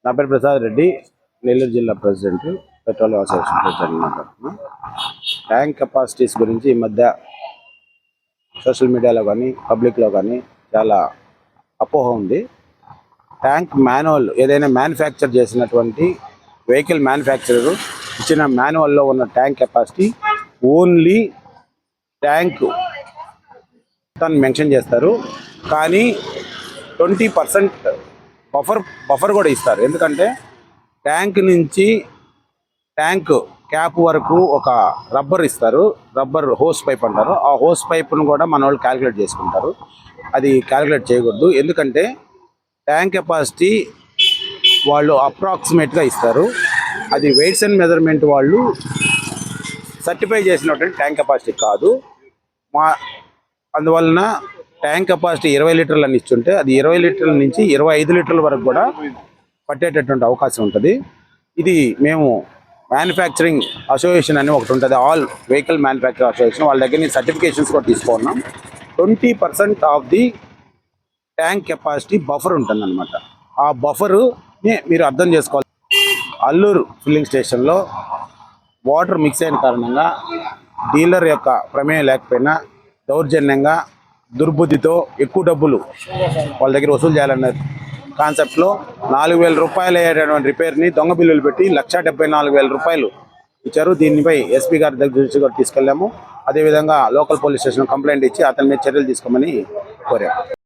నా పేరు ప్రసాద్ రెడ్డి, నెల్లూరు జిల్లా ప్రెసిడెంట్, పెట్రోలియం అసోసియేషన్ ప్రెసిడెంట్ మాట్లాడుతున్నాను. ట్యాంక్ కెపాసిటీస్ గురించి ఈ మధ్య సోషల్ మీడియాలో కానీ పబ్లిక్లో కానీ చాలా అపోహ ఉంది. ట్యాంక్ మాన్యువల్ ఏదైనా మ్యానుఫ్యాక్చర్ చేసినటువంటి వెహికల్ మ్యానుఫ్యాక్చరర్ ఇచ్చిన మాన్యువల్లో ఉన్న ట్యాంక్ కెపాసిటీ ఓన్లీ ట్యాంక్ తను మెన్షన్ చేస్తారు. కానీ 20% బఫర్ కూడా ఇస్తారు. ఎందుకంటే ట్యాంక్ నుంచి ట్యాంక్ క్యాప్ వరకు ఒక రబ్బర్ ఇస్తారు, రబ్బర్ హోస్ పైప్ అంటారు. ఆ హోస్ పైప్ను కూడా మన వాళ్ళు క్యాలిక్యులేట్ చేసుకుంటారు. అది క్యాలిక్యులేట్ చేయకూడదు. ఎందుకంటే ట్యాంక్ కెపాసిటీ వాళ్ళు అప్రాక్సిమేట్గా ఇస్తారు. అది వెయిట్స్ అండ్ మెజర్మెంట్ వాళ్ళు సర్టిఫై చేసినటువంటి ట్యాంక్ కెపాసిటీ కాదు. అందువలన ట్యాంక్ కెపాసిటీ 20 లీటర్లు అని ఇచ్చుంటే అది 20 లీటర్ల నుంచి 25 లీటర్ల వరకు కూడా పట్టేటటువంటి అవకాశం ఉంటుంది. ఇది మేము మ్యానుఫ్యాక్చరింగ్ అసోసియేషన్ అని ఒకటి ఉంటుంది, ఆల్ వెహికల్ మ్యానుఫ్యాక్చరింగ్ అసోసియేషన్, వాళ్ళ దగ్గర నుంచి సర్టిఫికేషన్స్ కూడా తీసుకున్నాం. 20% of the tank capacity buffer ఉంటుంది అనమాట. ఆ బఫరుని మీరు అర్థం చేసుకోవాలి. అల్లూరు ఫిల్లింగ్ స్టేషన్లో వాటర్ మిక్స్ అయిన కారణంగా డీలర్ యొక్క ప్రమేయం లేకపోయినా దౌర్జన్యంగా దుర్బుద్ధితో ఎక్కువ డబ్బులు వాళ్ళ దగ్గర వసూలు చేయాలన్న కాన్సెప్ట్లో 4,000 రూపాయలు అయ్యేటటువంటి రిపేర్ని దొంగ బిల్లులు పెట్టి 1,74,000 రూపాయలు ఇచ్చారు. దీనిపై ఎస్పీ గారి దగ్గర తీసుకెళ్ళాము. అదేవిధంగా లోకల్ పోలీస్ స్టేషన్ కంప్లైంట్ ఇచ్చి అతని మీద చర్యలు తీసుకోమని కోరాము.